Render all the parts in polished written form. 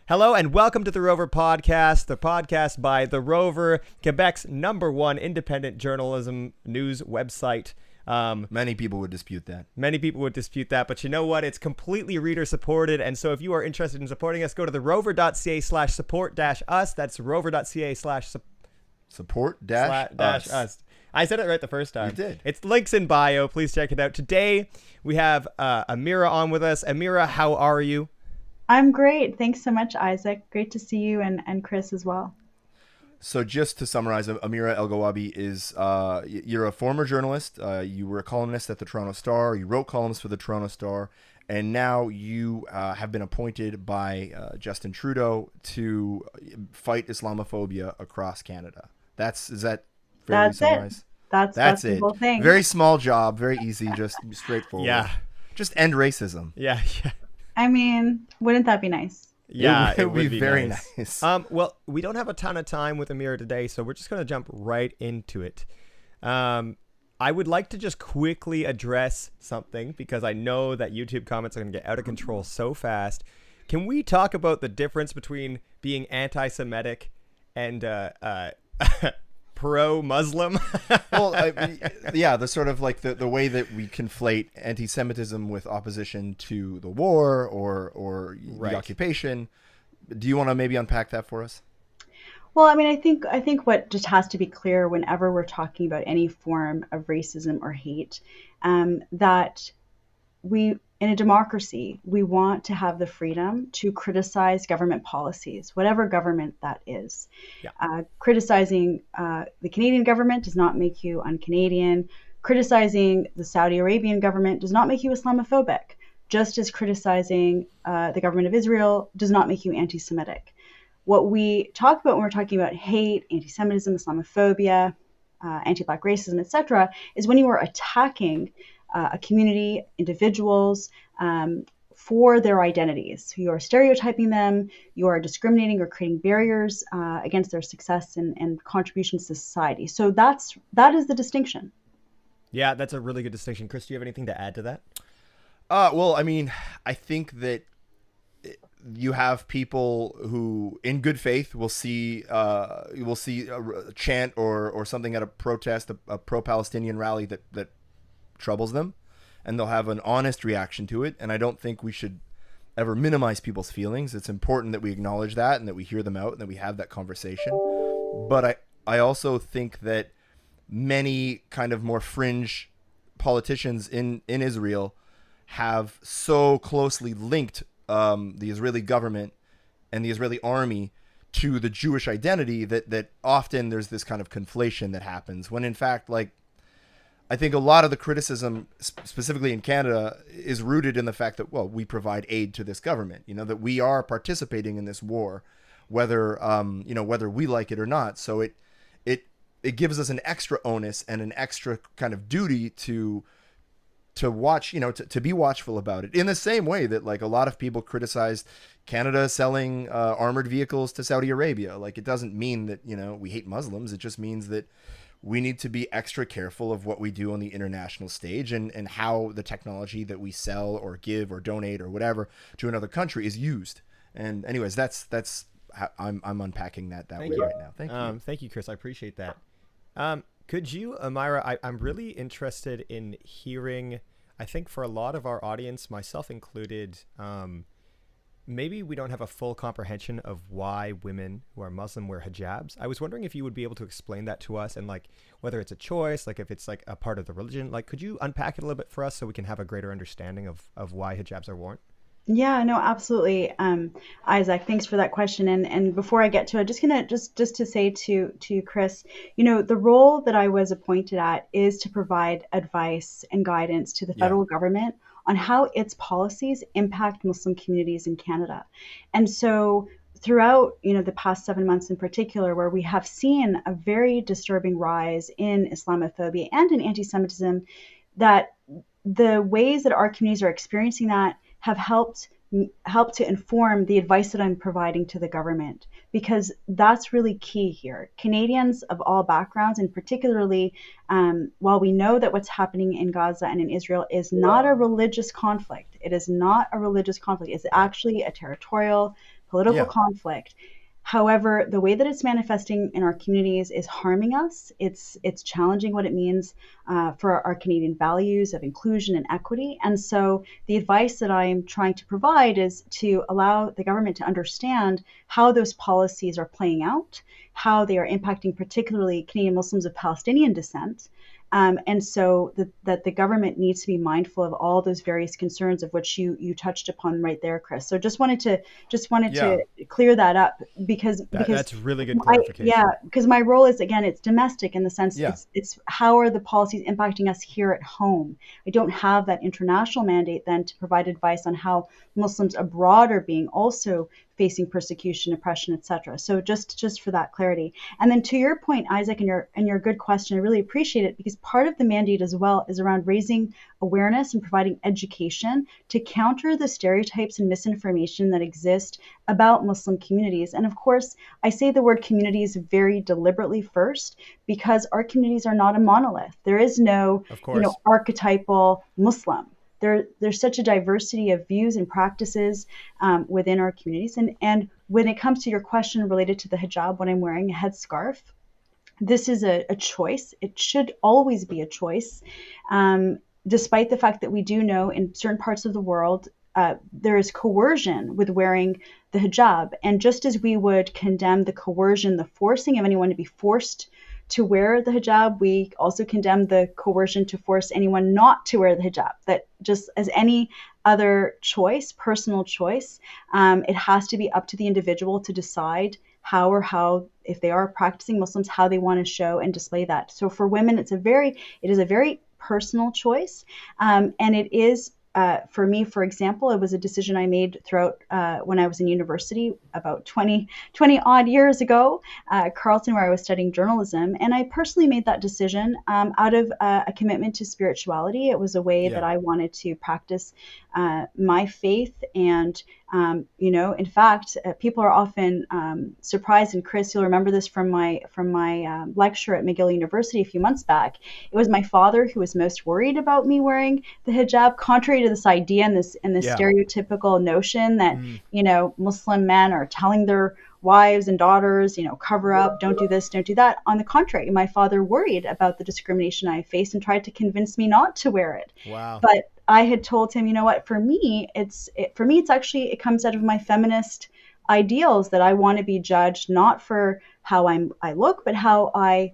Hello and welcome to the Rover Podcast, the podcast by The Rover, Quebec's #1 independent journalism news website. Many people would dispute that. But you know what? It's completely reader supported, and so if you are interested in supporting us, go to therover.ca/support-us. That's rover.ca/support-us. I said it right the first time. You did. It's links in bio. Please check it out. Today we have Amira on with us. Amira, how are you? I'm great. Thanks so much, Isaac. Great to see you and Chris as well. So just to summarize, Amira Elghawaby is, you're a former journalist. You were a columnist at the Toronto Star. You wrote columns for the Toronto Star. And now you have been appointed by Justin Trudeau to fight Islamophobia across Canada. Is that fairly summarized? That's it. The whole thing. Very small job, very easy, just straightforward. Yeah. Just end racism. Yeah. I mean, wouldn't that be nice? Yeah, it would be very nice. Well, we don't have a ton of time with Amira today, so we're just going to jump right into it. I would like to just quickly address something because I know that YouTube comments are going to get out of control so fast. Can we talk about the difference between being anti-Semitic and pro-Muslim? Well, the sort of like the way that we conflate anti-Semitism with opposition to the war or right. The occupation. Do you want to maybe unpack that for us? Well, I mean, I think what just has to be clear whenever we're talking about any form of racism or hate, that in a democracy, we want to have the freedom to criticize government policies, whatever government that is. Yeah. Criticizing the Canadian government does not make you un-Canadian. Criticizing the Saudi Arabian government does not make you Islamophobic, just as criticizing the government of Israel does not make you anti-Semitic. What we talk about when we're talking about hate, anti-Semitism, Islamophobia, anti-Black racism, etc., is when you are attacking a community, individuals, for their identities. You are stereotyping them, you are discriminating or creating barriers against their success and contributions to society. So that is the distinction. Yeah, that's a really good distinction. Chris, do you have anything to add to that? Well, I mean, I think that you have people who, in good faith, will see a chant or something at a protest, a pro-Palestinian rally that troubles them, and they'll have an honest reaction to it. And I don't think we should ever minimize people's feelings. It's important that we acknowledge that and that we hear them out and that we have that conversation. But I also think that many kind of more fringe politicians in Israel have so closely linked the Israeli government and the Israeli army to the Jewish identity that often there's this kind of conflation that happens, when in fact, like, I think a lot of the criticism, specifically in Canada, is rooted in the fact that, well, we provide aid to this government, that we are participating in this war, whether we like it or not. So it gives us an extra onus and an extra kind of duty to watch, to be watchful about it, in the same way that, like, a lot of people criticized Canada selling armored vehicles to Saudi Arabia. Like, it doesn't mean that, we hate Muslims. It just means that we need to be extra careful of what we do on the international stage and how the technology that we sell or give or donate or whatever to another country is used. And anyways, that's how I'm unpacking that way right now. Thank you. Thank you, Chris. I appreciate that. Could you, Amira, I'm really interested in hearing, I think for a lot of our audience, myself included, maybe we don't have a full comprehension of why women who are Muslim wear hijabs. I was wondering if you would be able to explain that to us, and like whether it's a choice, like if it's like a part of the religion. Like, could you unpack it a little bit for us so we can have a greater understanding of why hijabs are worn? Yeah, no, absolutely. Isaac, thanks for that question. And before I get to it, just to say to Chris, the role that I was appointed at is to provide advice and guidance to the federal government on how its policies impact Muslim communities in Canada. And so throughout, the past 7 months in particular, where we have seen a very disturbing rise in Islamophobia and in anti-Semitism, that the ways that our communities are experiencing that have helped to inform the advice that I'm providing to the government, because that's really key here. Canadians of all backgrounds, and particularly while we know that what's happening in Gaza and in Israel is not a religious conflict, it is not a religious conflict. It's actually a territorial, political Yeah. conflict. However, the way that it's manifesting in our communities is harming us. It's challenging what it means for our Canadian values of inclusion and equity. And so the advice that I'm trying to provide is to allow the government to understand how those policies are playing out, how they are impacting particularly Canadian Muslims of Palestinian descent. And so that the government needs to be mindful of all those various concerns of which you touched upon right there, Chris. So just wanted Yeah. to clear that up because That's really good yeah, clarification. because my role is, again, it's domestic in the sense Yeah. it's how are the policies impacting us here at home. I don't have that international mandate then to provide advice on how Muslims abroad are being also facing persecution, oppression, etc. So just for that clarity. And then to your point, Isaac, and your good question, I really appreciate it because part of the mandate as well is around raising awareness and providing education to counter the stereotypes and misinformation that exist about Muslim communities. And of course, I say the word communities very deliberately first because our communities are not a monolith. There is no, Of course. archetypal Muslim. There's such a diversity of views and practices within our communities. And when it comes to your question related to the hijab, when I'm wearing a headscarf, this is a choice. It should always be a choice, despite the fact that we do know in certain parts of the world there is coercion with wearing the hijab. And just as we would condemn the coercion, the forcing of anyone to be forced to wear the hijab, we also condemn the coercion to force anyone not to wear the hijab. That just as any other choice, personal choice, it has to be up to the individual to decide how, if they are practicing Muslims, how they want to show and display that. So for women, it is a very personal choice, and it is. For me, for example, it was a decision I made throughout when I was in university about 20 odd years ago, Carleton, where I was studying journalism. And I personally made that decision out of a commitment to spirituality. It was a way Yeah. that I wanted to practice my faith. And, in fact, people are often surprised. And Chris, you'll remember this from my lecture at McGill University a few months back. It was my father who was most worried about me wearing the hijab, contrary to this idea and this Yeah. stereotypical notion that Muslim men are telling their wives and daughters, cover up, don't do this, don't do that. On the contrary, my father worried about the discrimination I faced and tried to convince me not to wear it. Wow. But I had told him, you know what, for me, it's actually, it comes out of my feminist ideals that I want to be judged not for how I look, but how I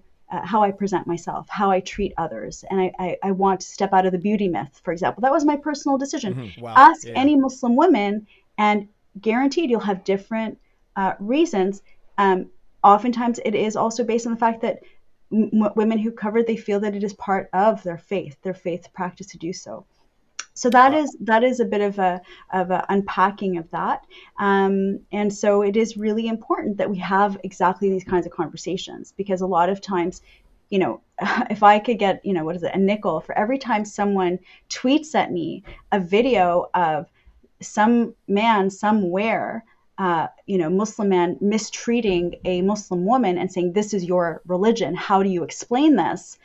present myself, how I treat others. And I want to step out of the beauty myth, for example. That was my personal decision. Wow. Ask Yeah. any Muslim women, and guaranteed you'll have different reasons. Oftentimes, it is also based on the fact that women who cover, they feel that it is part of their faith practice to do so. So that is a bit of a unpacking of that, and so it is really important that we have exactly these kinds of conversations, because a lot of times, if I could get, what is it, a nickel for every time someone tweets at me a video of some man somewhere, Muslim man mistreating a Muslim woman and saying, this is your religion, how do you explain this?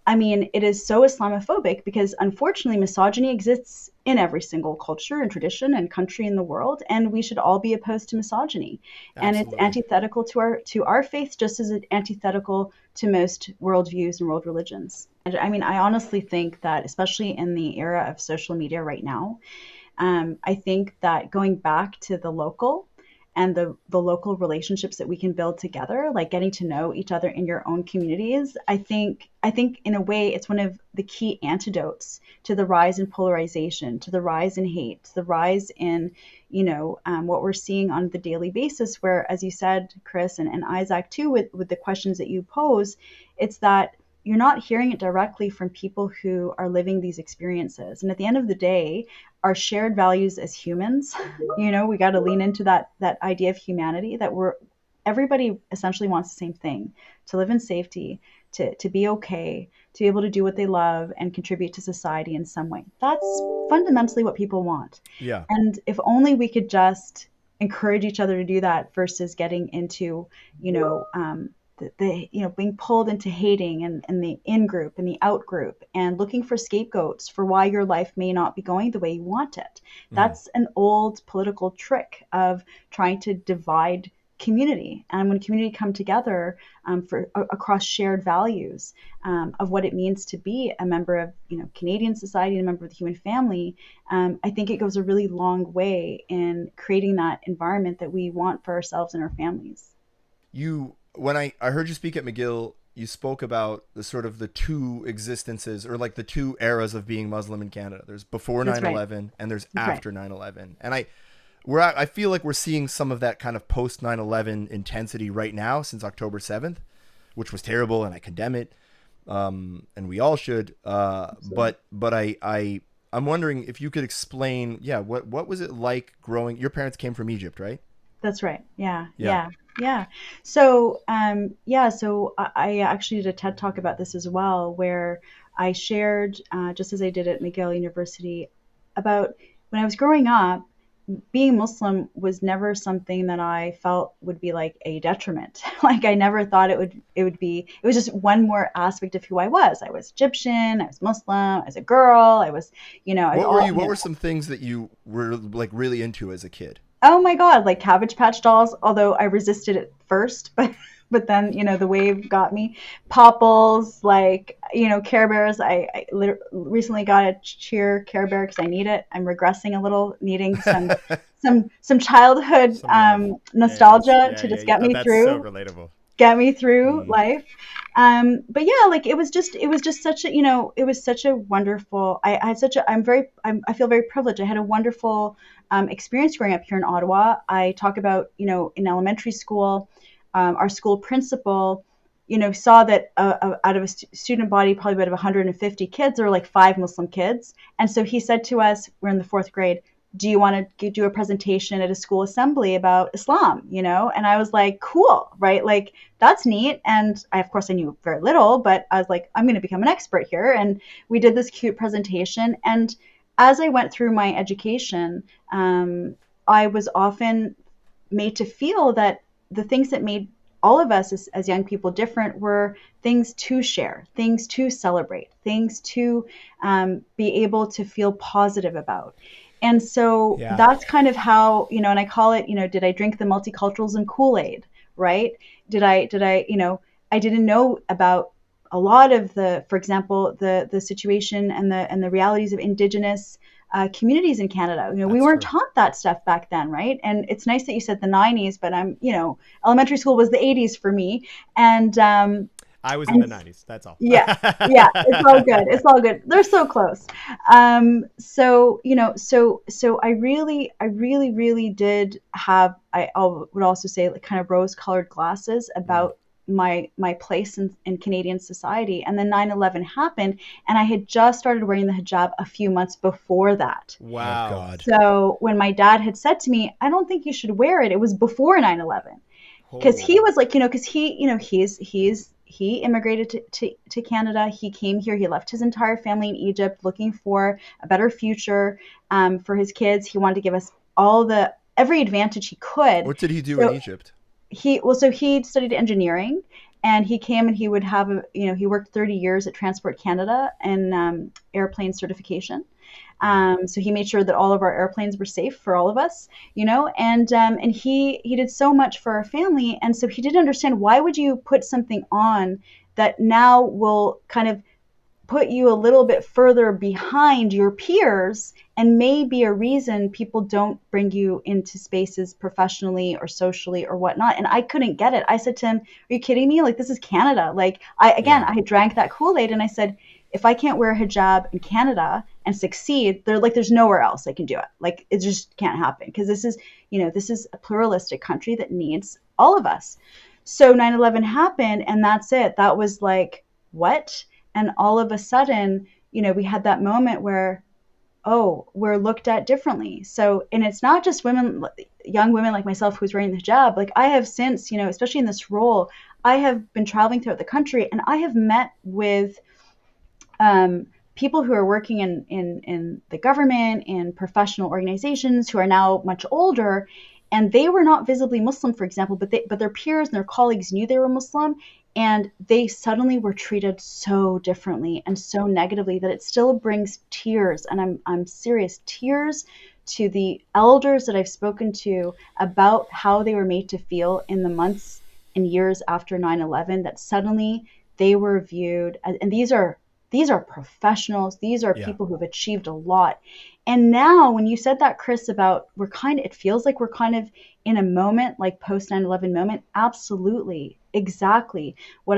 I mean, it is so Islamophobic because unfortunately misogyny exists in every single culture and tradition and country in the world, and we should all be opposed to misogyny. And it's Absolutely. antithetical to our faith, just as it's antithetical to most worldviews and world religions. And I mean, I honestly think that, especially in the era of social media right now, I think that going back to the local and the local relationships that we can build together, like getting to know each other in your own communities, I think in a way it's one of the key antidotes to the rise in polarization, to the rise in hate, to the rise in what we're seeing on the daily basis, where, as you said, Chris, and Isaac too, with the questions that you pose, it's that you're not hearing it directly from people who are living these experiences. And at the end of the day, our shared values as humans, we got to lean into that idea of humanity, that everybody essentially wants the same thing: to live in safety, to be okay, to be able to do what they love and contribute to society in some way. That's fundamentally what people want. Yeah. And if only we could just encourage each other to do that versus getting into, being pulled into hating and the in group and the out group and looking for scapegoats for why your life may not be going the way you want it. That's an old political trick of trying to divide community. And when community come together across shared values of what it means to be a member of Canadian society and a member of the human family, I think it goes a really long way in creating that environment that we want for ourselves and our families. When I heard you speak at McGill, you spoke about the sort of the two existences, or like the two eras of being Muslim in Canada. There's before 9/11 and there's after 9/11. And I feel like we're seeing some of that kind of post 9/11 intensity right now since October 7th, which was terrible, and I condemn it. And we all should. But I'm wondering if you could explain, what was it like growing? Your parents came from Egypt, right? That's right. Yeah. So, so I actually did a TED Talk about this as well, where I shared, just as I did at McGill University, about when I was growing up, being Muslim was never something that I felt would be like a detriment. Like I never thought it would be, it was just one more aspect of who I was. I was Egyptian, I was Muslim, I was a girl, I was, What were some things that you were like really into as a kid? Oh my God, like Cabbage Patch dolls, although I resisted it first, but then, the wave got me. Popples, like, Care Bears. I recently got a cheer Care Bear because I need it. I'm regressing a little, needing some childhood nostalgia to just get me through. That's so relatable. Get me through life. But yeah, like it was just such a, it was such a wonderful, I feel very privileged. I had a wonderful experience growing up here in Ottawa. I talk about, in elementary school, our school principal, saw that out of a student body, probably about 150 kids, there were like 5 Muslim kids. And so he said to us, we're in the 4th grade, do you want to do a presentation at a school assembly about Islam, And I was like, cool, right? Like, that's neat. And of course, I knew very little, but I was like, I'm going to become an expert here. And we did this cute presentation. And as I went through my education, I was often made to feel that the things that made all of us as young people different were things to share, things to celebrate, things to be able to feel positive about. And so that's kind of how, and I call it, did I drink the multiculturalism Kool-Aid, right? Did I, I didn't know about a lot of for example, the situation and the realities of Indigenous communities in Canada. We weren't taught that stuff back then, right? And it's nice that you said the 90s, but elementary school was the 80s for me. And I was in the 90s. That's all. Yeah. It's all good. It's all good. They're so close. So I really did have, I would also say, like kind of rose-colored glasses about my place in Canadian society. And then 9/11 happened, and I had just started wearing the hijab a few months before that. Wow. Oh, God. So when my dad had said to me, I don't think you should wear it, it was before 9/11. Because he was like, because he immigrated to Canada. He came here. He left his entire family in Egypt looking for a better future for his kids. He wanted to give us every advantage he could. What did he do in Egypt? He studied engineering, and he came and he would have he worked 30 years at Transport Canada in airplane certification. So he made sure that all of our airplanes were safe for all of us, and he did so much for our family. And so he didn't understand, why would you put something on that now will kind of put you a little bit further behind your peers and may be a reason people don't bring you into spaces professionally or socially or whatnot. And I couldn't get it. I said to him, are you kidding me? Like, this is Canada. Like, I had drank that Kool-Aid, and I said, if I can't wear a hijab in Canada and succeed, there's nowhere else I can do it. Like, it just can't happen, because this is a pluralistic country that needs all of us. So 9/11 happened, and that's it. That was like, what? And all of a sudden, we had that moment where, oh, we're looked at differently. So, and it's not just young women like myself who's wearing the hijab. Like, I have since, especially in this role, I have been traveling throughout the country, and I have met with people who are working in the government, in professional organizations, who are now much older. and they were not visibly Muslim, for example, but their peers and their colleagues knew they were Muslim, and they suddenly were treated so differently and so negatively that it still brings tears, and I'm serious, tears to the elders that I've spoken to about how they were made to feel in the months and years after 9/11, that suddenly they were viewed as, and these are professionals, these are Yeah. people who've achieved a lot. And now when you said that, Chris, about it feels like we're kind of in a moment like post 9/11 moment. Absolutely. Exactly. What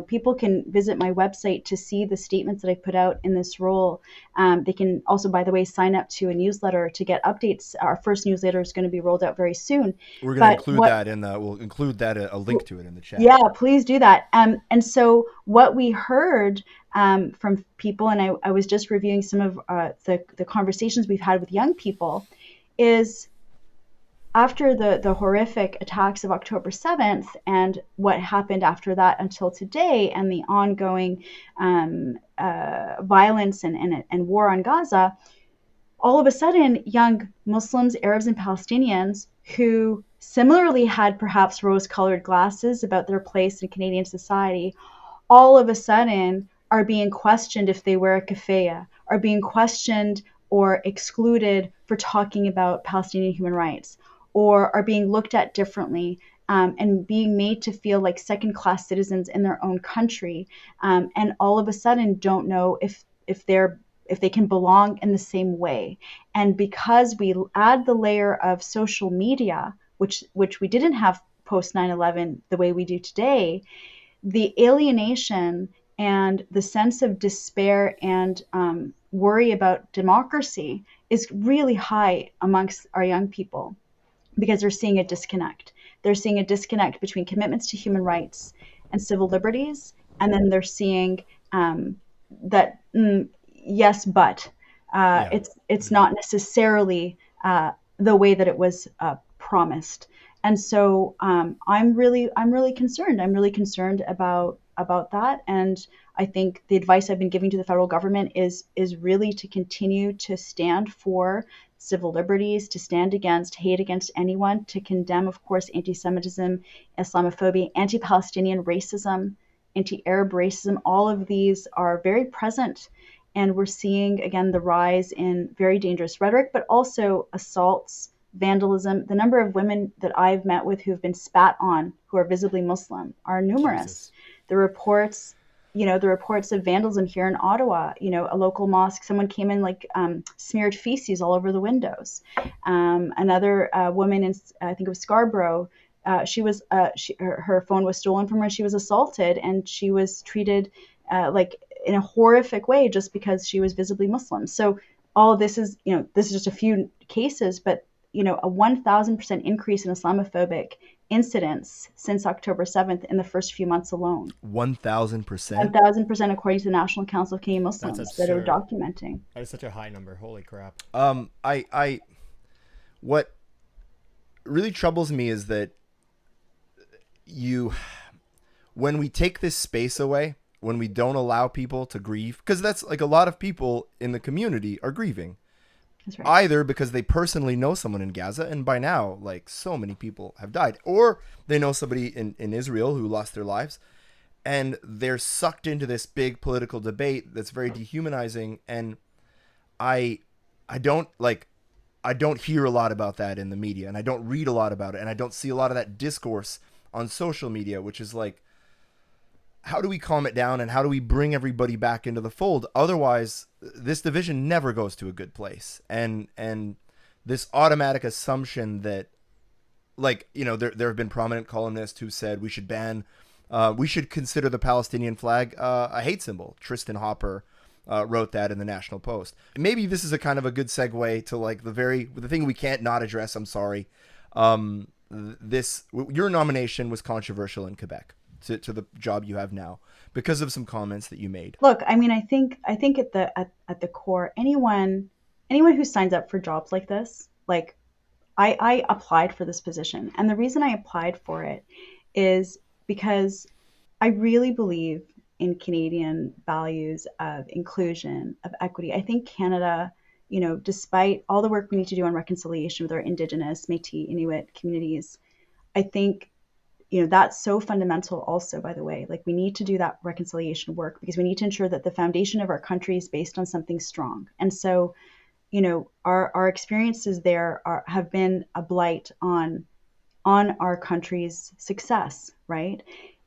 people can visit my website to see the statements that I put out in this role. They can also, by the way, sign up to a newsletter to get updates. Our first newsletter is going to be rolled out very soon. We're going to But include that in the, we'll include that, a link to it in the chat. yeah, please do that. And so what we heard from people, and I was just reviewing some of the conversations we've had with young people, is after the horrific attacks of October 7th and what happened after that until today, and the ongoing violence and war on Gaza, all of a sudden, young Muslims, Arabs, and Palestinians who similarly had perhaps rose-colored glasses about their place in Canadian society, all of a sudden are being questioned if they wear a keffiyeh, are being questioned or excluded for talking about Palestinian human rights, or are being looked at differently, and being made to feel like second-class citizens in their own country, and all of a sudden don't know if they can belong in the same way. And because we add the layer of social media, which we didn't have post 9/11 the way we do today, the alienation and the sense of despair and worry about democracy is really high amongst our young people, because they're seeing a disconnect. They're seeing a disconnect between commitments to human rights and civil liberties, and then they're seeing that yes, but Yeah. it's not necessarily the way that it was promised. And so I'm really concerned. I'm really concerned about that. And I think the advice I've been giving to the federal government is really to continue to stand for civil liberties, to stand against hate against anyone, to condemn, of course, anti-Semitism, Islamophobia, anti-Palestinian racism, anti-Arab racism. All of these are very present. And we're seeing, again, the rise in very dangerous rhetoric, but also assaults, vandalism. The number of women that I've met with who have been spat on, who are visibly Muslim, are numerous. Jesus. The reports, the reports of vandalism here in Ottawa, a local mosque, someone came in, smeared feces all over the windows. Another woman in, I think it was Scarborough, her phone was stolen from her. She was assaulted, and she was treated in a horrific way just because she was visibly Muslim. So all of this is, this is just a few cases, but a 1,000% increase in Islamophobic incidents since October 7th in the first few months alone. 1,000%. 1,000% according to the National Council of Canadian Muslims that are absurd. documenting. That is such a high number. Holy crap. What really troubles me is that when we take this space away, when we don't allow people to grieve, because that's like a lot of people in the community are grieving. That's right. Either because they personally know someone in Gaza, and by now, so many people have died, or they know somebody in Israel who lost their lives, and they're sucked into this big political debate that's very dehumanizing. And I don't hear a lot about that in the media, and I don't read a lot about it, and I don't see a lot of that discourse on social media, which is how do we calm it down, and how do we bring everybody back into the fold? Otherwise, this division never goes to a good place. And this automatic assumption that, there have been prominent columnists who said we should consider the Palestinian flag a hate symbol. Tristan Hopper wrote that in the National Post. Maybe this is a kind of a good segue to the thing we can't not address. I'm sorry. Your nomination was controversial in Quebec to the job you have now because of some comments that you made. Look, I mean, I think at the core, anyone who signs up for jobs like this, I applied for this position, and the reason I applied for it is because I really believe in Canadian values of inclusion, of equity. I think Canada despite all the work we need to do on reconciliation with our Indigenous, Métis, Inuit communities, I think, that's so fundamental also, by the way. Like, we need to do that reconciliation work because we need to ensure that the foundation of our country is based on something strong. And so, our experiences there have been a blight on our country's success, right?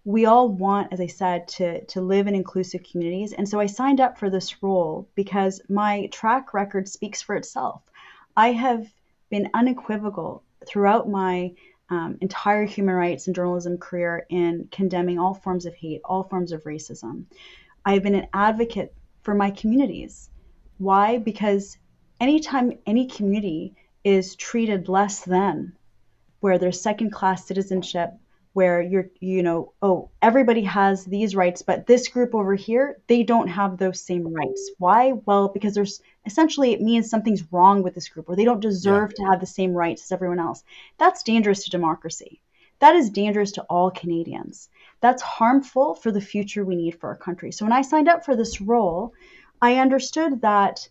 We all want, as I said, to live in inclusive communities. And so I signed up for this role because my track record speaks for itself. I have been unequivocal throughout my entire human rights and journalism career in condemning all forms of hate, all forms of racism. I have been an advocate for my communities. Why? Because anytime any community is treated less than, where there's second class citizenship, where everybody has these rights, but this group over here, they don't have those same rights. Why? Well, because it means something's wrong with this group, or they don't deserve to have the same rights as everyone else. That's dangerous to democracy. That is dangerous to all Canadians. That's harmful for the future we need for our country. So when I signed up for this role, I understood that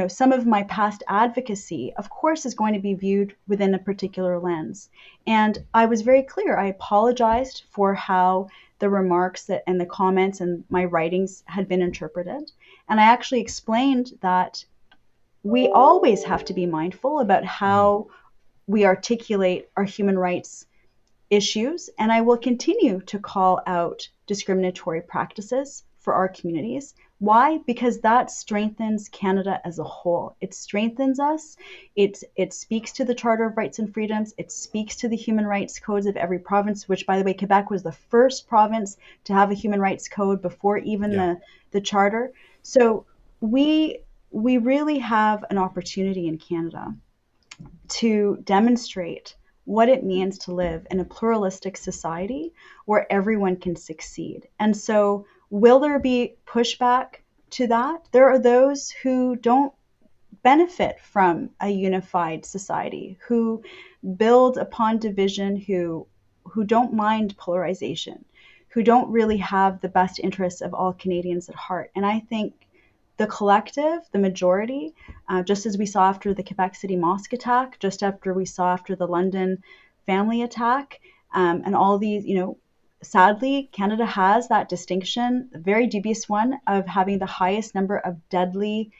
some of my past advocacy, of course, is going to be viewed within a particular lens. And I was very clear. I apologized for how the remarks and the comments and my writings had been interpreted. And I actually explained that we always have to be mindful about how we articulate our human rights issues. And I will continue to call out discriminatory practices for our communities. Why? Because that strengthens Canada as a whole. It strengthens us. It speaks to the Charter of Rights and Freedoms. It speaks to the human rights codes of every province, which, by the way, Quebec was the first province to have a human rights code before even the Charter. So we really have an opportunity in Canada to demonstrate what it means to live in a pluralistic society where everyone can succeed. And so, will there be pushback to that? There are those who don't benefit from a unified society, who build upon division, who don't mind polarization, who don't really have the best interests of all Canadians at heart. And I think the collective, the majority, just as we saw after the Quebec City mosque attack, just after we saw after the London family attack, and all these, sadly, Canada has that distinction, a very dubious one, of having the highest number of deadly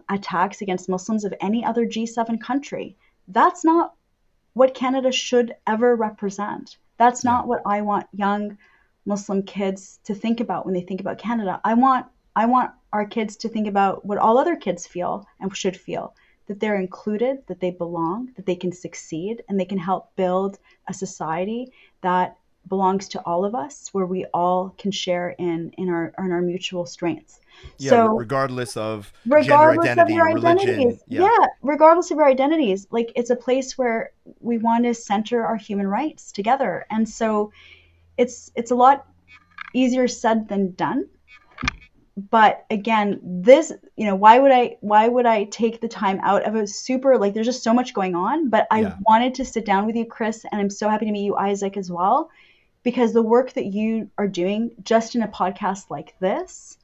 attacks against Muslims of any other G7 country. That's not what Canada should ever represent. That's not what I want young Muslim kids to think about when they think about Canada. I want our kids to think about what all other kids feel and should feel, that they're included, that they belong, that they can succeed, and they can help build a society that belongs to all of us, where we all can share in our mutual strengths. So regardless of gender identity, religion. Regardless of our identities, like, it's a place where we want to center our human rights together. And so it's a lot easier said than done. But again, this, why would I take the time out of a super, like, there's just so much going on, but I wanted to sit down with you, Chris, and I'm so happy to meet you, Isaac, as well, because the work that you are doing just in a podcast like this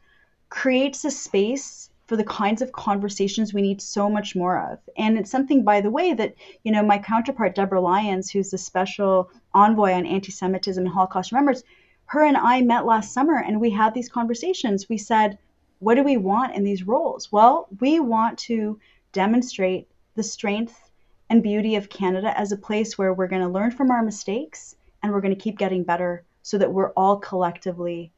creates a space for the kinds of conversations we need so much more of. And it's something, by the way, that, my counterpart, Deborah Lyons, who's the special envoy on anti-Semitism and Holocaust remembrance, her and I met last summer and we had these conversations. We said, what do we want in these roles? Well, we want to demonstrate the strength and beauty of Canada as a place where we're going to learn from our mistakes and we're going to keep getting better, so that we're all collectively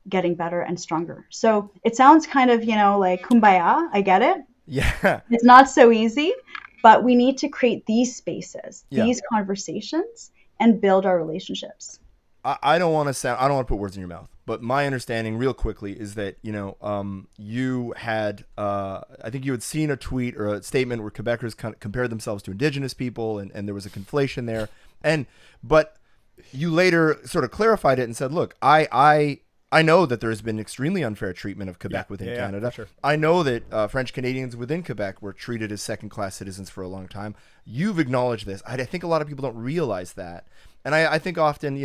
getting better and stronger. So it sounds kind of, like kumbaya. I get it. Yeah. It's not so easy, but we need to create these spaces, these conversations, and build our relationships. I don't want to put words in your mouth, but my understanding real quickly is that, you had, I think you had seen a tweet or a statement where Quebecers compared themselves to Indigenous people, and there was a conflation there. But you later sort of clarified it and said, look, I know that there has been extremely unfair treatment of Quebec within Canada. Sure. I know that French Canadians within Quebec were treated as second-class citizens for a long time. You've acknowledged this. I think a lot of people don't realize that. And I think often,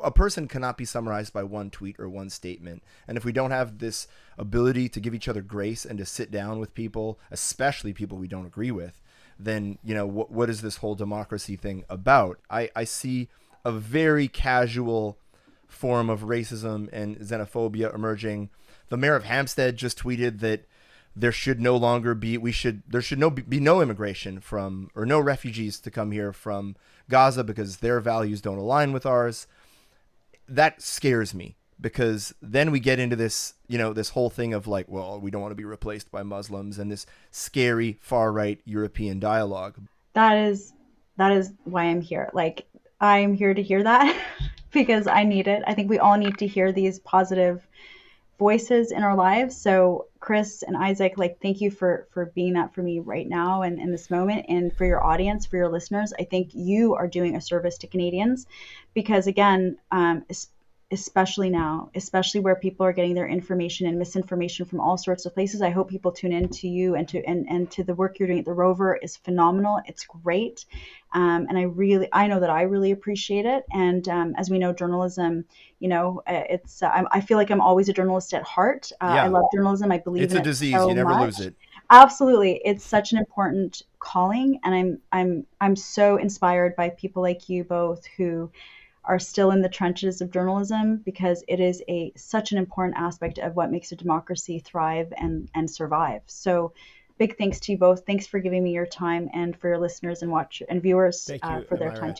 a person cannot be summarized by one tweet or one statement. And if we don't have this ability to give each other grace and to sit down with people, especially people we don't agree with, then, what is this whole democracy thing about? I see a very casual form of racism and xenophobia emerging. The mayor of Hampstead just tweeted that there should no longer be no immigration from, or no refugees to come here from Gaza because their values don't align with ours. That scares me, because then we get into this, this whole thing of like, well, we don't want to be replaced by Muslims, and this scary far right European dialogue. That is why I'm here. Like, I'm here to hear that because I need it. I think we all need to hear these positive voices in our lives. So Chris and Isaac, like, thank you for being that for me right now and in this moment, and for your audience, for your listeners. I think you are doing a service to Canadians, because again, especially now, especially where people are getting their information and misinformation from all sorts of places. I hope people tune in to you and to the work you're doing at the Rover is phenomenal. It's great. And I know that I really appreciate it. And as we know, journalism, I feel like I'm always a journalist at heart. I love journalism. I believe it's in a disease. so You never much. lose it. Absolutely. It's such an important calling. And I'm so inspired by people like you both who are still in the trenches of journalism, because it is such an important aspect of what makes a democracy thrive and survive. So big thanks to you both. Thanks for giving me your time, and for your listeners and viewers Thank you, for their Amira. time too.